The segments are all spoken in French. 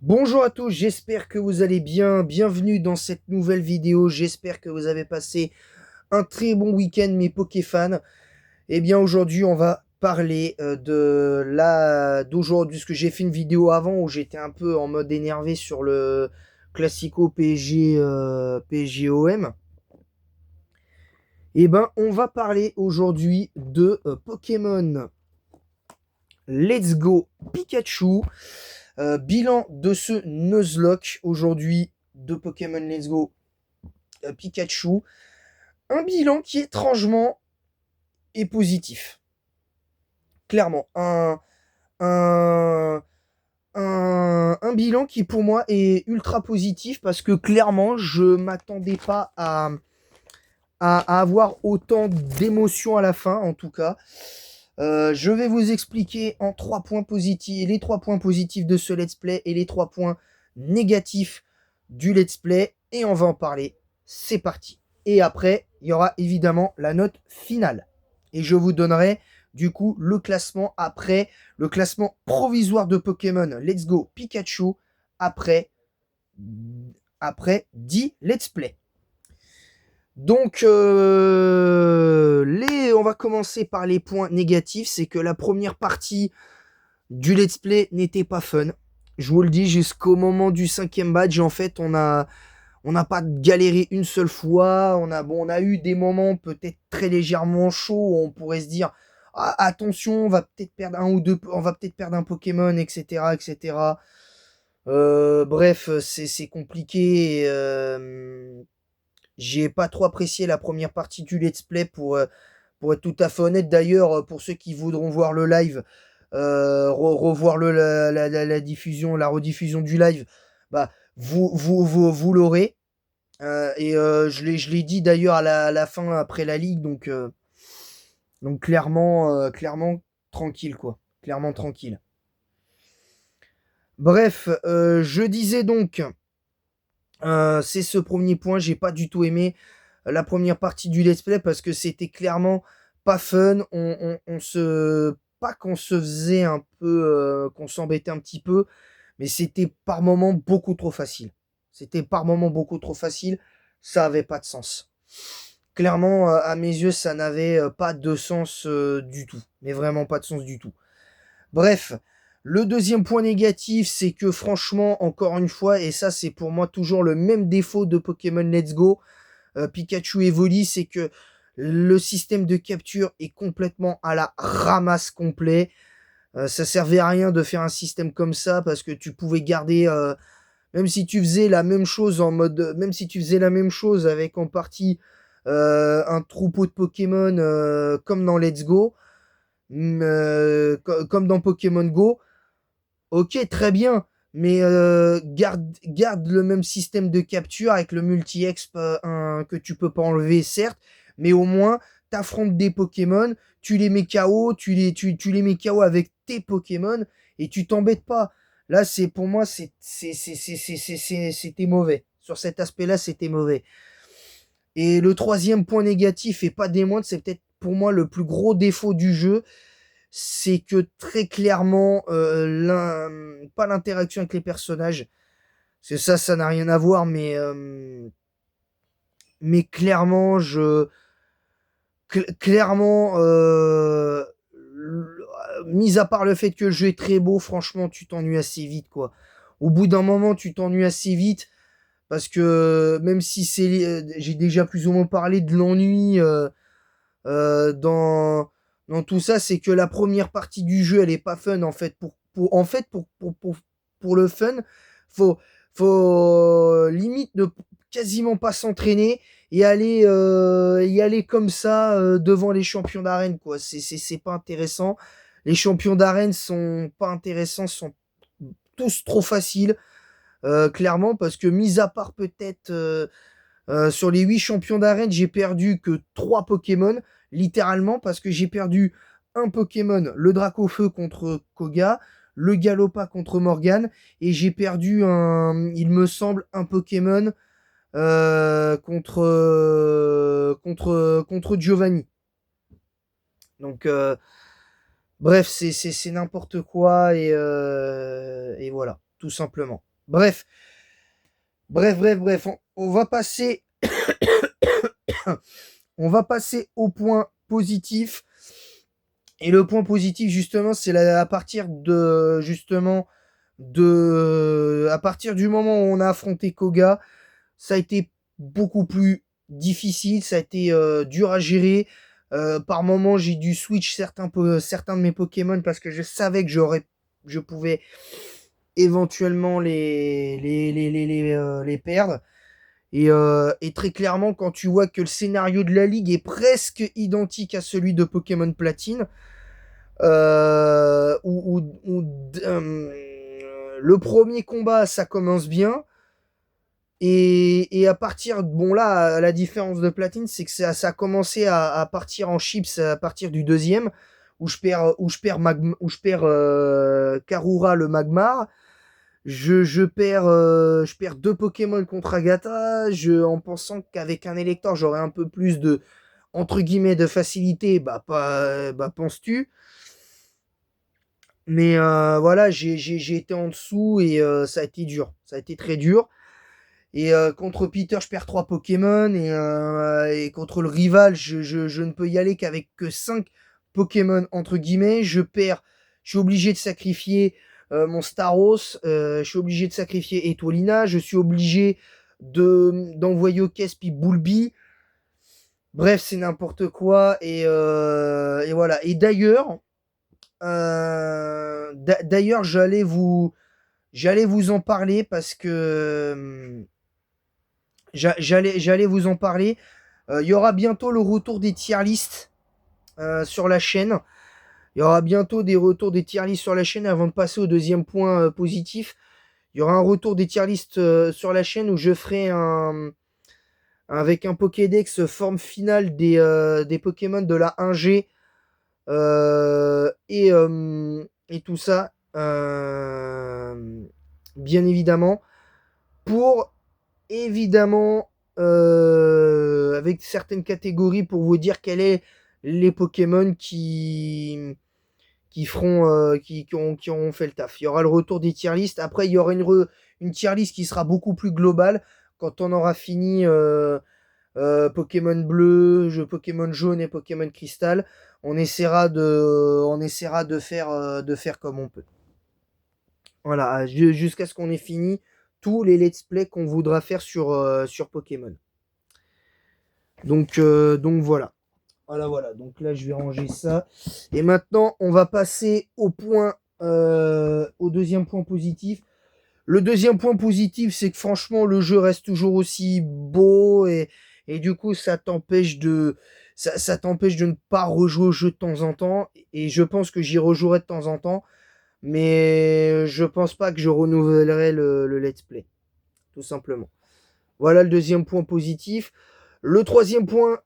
Bonjour à tous, j'espère que vous allez bien. Bienvenue dans cette nouvelle vidéo. J'espère que vous avez passé un très bon week-end, mes Pokéfans. Eh bien, aujourd'hui, on va parler d'aujourd'hui, parce que j'ai fait une vidéo avant où j'étais un peu en mode énervé sur le Classico PSG, PSG-OM. Eh ben, on va parler aujourd'hui de Pokémon Let's Go Pikachu. Bilan de ce Nuzlocke aujourd'hui de Pokémon Let's Go Pikachu. Un bilan qui étrangement est positif. Clairement. Un, un bilan qui pour moi est ultra positif parce que clairement je m'attendais pas à avoir autant d'émotions à la fin en tout cas. Je vais vous expliquer en 3 points positifs, les 3 points positifs de ce let's play et les 3 points négatifs du let's play et on va en parler. C'est parti. Et après, il y aura évidemment la note finale. Et je vous donnerai du coup le classement après, le classement provisoire de Pokémon Let's Go Pikachu après, après 10 let's play. Donc, on va commencer par les points négatifs. C'est que la première partie du let's play n'était pas fun. Je vous le dis, jusqu'au moment du 5e badge, en fait, on n'a pas galéré une seule fois. On a eu des moments peut-être très légèrement chauds où on pourrait se dire, ah, attention, on va peut-être perdre un ou deux, on va peut-être perdre un Pokémon, etc., etc. Bref, c'est compliqué. J'ai pas trop apprécié la première partie du let's play pour être tout à fait honnête. D'ailleurs, pour ceux qui voudront voir le live, revoir la diffusion, la rediffusion du live, bah, vous l'aurez. Je l'ai dit d'ailleurs à la fin après la ligue, donc clairement tranquille quoi. Clairement tranquille. Bref, je disais donc, c'est ce premier point, j'ai pas du tout aimé la première partie du let's play parce que c'était clairement pas fun. On se pas qu'on se faisait un peu, qu'on s'embêtait un petit peu, mais c'était par moments beaucoup trop facile. C'était par moments beaucoup trop facile. Ça avait pas de sens. Clairement, à mes yeux, ça n'avait pas de sens du tout. Mais vraiment pas de sens du tout. Bref, le deuxième point négatif, c'est que franchement, encore une fois, et ça c'est pour moi toujours le même défaut de Pokémon Let's Go, Pikachu Evoli, c'est que le système de capture est complètement à la ramasse complet. Ça servait à rien de faire un système comme ça parce que tu pouvais garder, même si tu faisais la même chose en mode, même si tu faisais la même chose avec en partie un troupeau de Pokémon comme dans Let's Go, comme dans Pokémon Go, ok, très bien, mais garde le même système de capture avec le multi-exp que tu peux pas enlever, certes, mais au moins, t'affrontes des Pokémon, tu les mets KO, tu les mets KO avec tes Pokémon, et tu t'embêtes pas. Là, c'est pour moi, c'était mauvais. Sur cet aspect-là, c'était mauvais. Et le troisième point négatif, et pas des moindres, c'est peut-être pour moi le plus gros défaut du jeu, c'est que très clairement, pas l'interaction avec les personnages, c'est ça n'a rien à voir, mais clairement, clairement, mis à part le fait que le jeu est très beau, franchement, tu t'ennuies assez vite, quoi. Au bout d'un moment, tu t'ennuies assez vite, parce que même si j'ai déjà plus ou moins parlé de l'ennui euh, dans, dans tout ça, c'est que la première partie du jeu, elle est pas fun en fait. En fait, pour le fun, faut, faut limite ne quasiment pas s'entraîner et y aller comme ça devant les champions d'arène, quoi. C'est pas intéressant. Les champions d'arène sont pas intéressants, sont tous trop faciles, clairement, parce que mis à part peut-être sur les 8 champions d'arène, j'ai perdu que 3 Pokémon, littéralement, parce que j'ai perdu un Pokémon, le Dracofeu contre Koga, le Galopa contre Morgan, et j'ai perdu il me semble, un Pokémon contre Giovanni. Donc, bref, c'est n'importe quoi, et voilà, tout simplement. Bref, bref. On va passer, on va passer au point positif. Et le point positif, justement, c'est à partir de, justement, à partir du moment où on a affronté Koga, ça a été beaucoup plus difficile, ça a été dur à gérer. Par moments, j'ai dû switch certains de mes Pokémon parce que je savais que je pouvais éventuellement les perdre. Et très clairement, quand tu vois que le scénario de la ligue est presque identique à celui de Pokémon Platine, le premier combat, ça commence bien. Et à partir, bon là, la différence de Platine, c'est que ça a commencé à partir en chips à partir du deuxième, où je perds Karura le Magmar. Je perds deux Pokémon contre Agatha, en pensant qu'avec un Elector, j'aurais un peu plus de, entre guillemets, de facilité, penses-tu. Mais voilà, j'ai été en dessous et ça a été dur. Ça a été très dur. Et contre Peter, je perds 3 Pokémon. Et contre le rival, je ne peux y aller qu'avec que 5 Pokémon, entre guillemets. Je suis obligé de sacrifier mon Staros. Je suis obligé de sacrifier Etolina. Je suis obligé d'envoyer au caisse puis Bulby. Bref, c'est n'importe quoi. Et voilà. Et d'ailleurs, j'allais vous en parler parce que j'allais vous en parler. Il y aura bientôt le retour des tier lists sur la chaîne. Il y aura bientôt des retours des tier lists sur la chaîne avant de passer au deuxième point positif. Il y aura un retour des tier lists sur la chaîne où je ferai avec un Pokédex forme finale des Pokémon de la 1G et tout ça. Bien évidemment. Pour évidemment avec certaines catégories pour vous dire quels est les Pokémon qui auront fait le taf. Il y aura le retour des tier lists. Après, il y aura une tier list qui sera beaucoup plus globale quand on aura fini Pokémon bleu, Pokémon jaune et Pokémon cristal. On essaiera de faire comme on peut. Voilà, jusqu'à ce qu'on ait fini tous les let's play qu'on voudra faire sur Pokémon. Donc voilà. Voilà. Donc là, je vais ranger ça. Et maintenant, on va passer au deuxième point positif. Le deuxième point positif, c'est que franchement, le jeu reste toujours aussi beau et du coup, ça t'empêche de ne pas rejouer au jeu de temps en temps. Et je pense que j'y rejouerai de temps en temps. Mais je pense pas que je renouvellerai le let's play. Tout simplement. Voilà le deuxième point positif. Le troisième point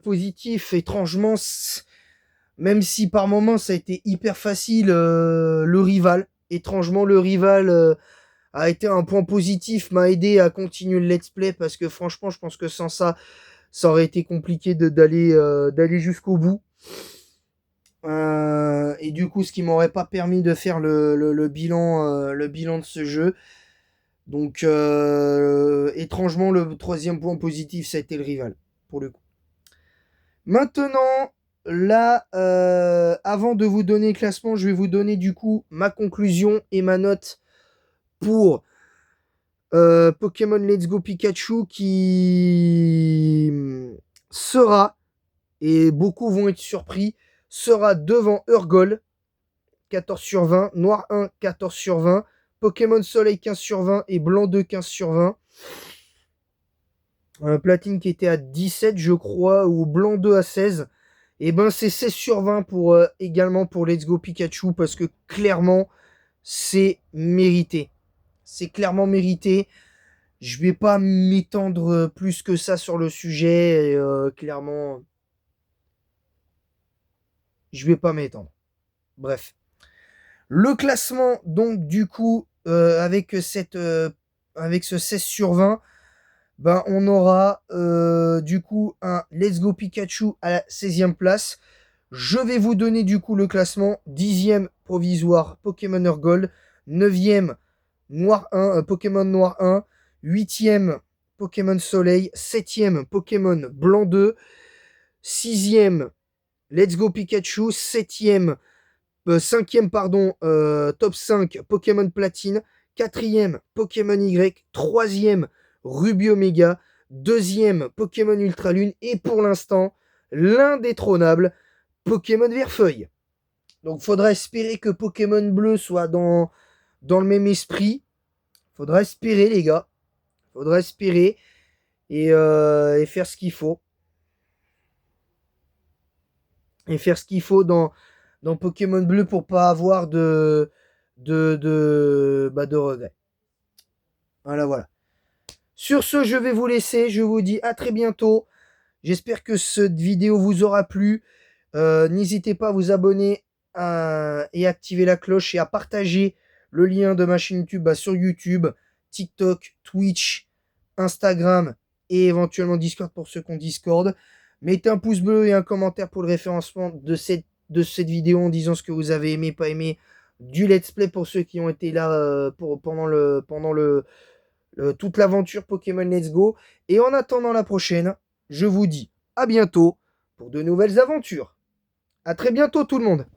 positif, étrangement, même si par moments ça a été hyper facile, le rival. Étrangement, le rival a été un point positif, m'a aidé à continuer le let's play parce que franchement, je pense que sans ça, ça aurait été compliqué d'aller jusqu'au bout. Et du coup, ce qui m'aurait pas permis de faire le bilan de ce jeu. Donc, étrangement, le troisième point positif, ça a été le rival, pour le coup. Maintenant, là, avant de vous donner le classement, je vais vous donner du coup ma conclusion et ma note pour Pokémon Let's Go Pikachu qui sera, et beaucoup vont être surpris, sera devant Urgol, 14 sur 20, Noir 1, 14 sur 20, Pokémon Soleil 15 sur 20 et Blanc 2, 15 sur 20. Platine qui était à 17, je crois, ou Blanc 2 à 16. Et ben c'est 16 sur 20 également pour Let's Go Pikachu parce que clairement, c'est mérité. C'est clairement mérité. Je vais pas m'étendre plus que ça sur le sujet. Clairement, je vais pas m'étendre. Bref. Le classement, donc, du coup, avec ce 16 sur 20, ben, on aura du coup un Let's Go Pikachu à la 16e place. Je vais vous donner du coup le classement. 10e provisoire Pokémon Gold. 9e Pokémon Noir 1, 8e Pokémon Soleil, 7e Pokémon Blanc 2, 6e Let's Go Pikachu, 5e pardon, top 5 Pokémon Platine, 4e Pokémon Y, 3e Ruby Omega, 2e Pokémon Ultra Lune et pour l'instant l'indétrônable Pokémon Verfeuille. Donc faudra espérer que Pokémon Bleu soit dans le même esprit. Faudra espérer les gars. Faudra espérer et faire ce qu'il faut. Et faire ce qu'il faut dans Pokémon Bleu pour pas avoir de regrets. Voilà. Sur ce, je vais vous laisser. Je vous dis à très bientôt. J'espère que cette vidéo vous aura plu. N'hésitez pas à vous abonner et activer la cloche et à partager le lien de ma chaîne YouTube sur YouTube, TikTok, Twitch, Instagram et éventuellement Discord pour ceux qui ont Discord. Mettez un pouce bleu et un commentaire pour le référencement de cette vidéo en disant ce que vous avez aimé, pas aimé du let's play pour ceux qui ont été là pendant toute l'aventure Pokémon Let's Go. Et en attendant la prochaine, je vous dis à bientôt pour de nouvelles aventures. À très bientôt tout le monde.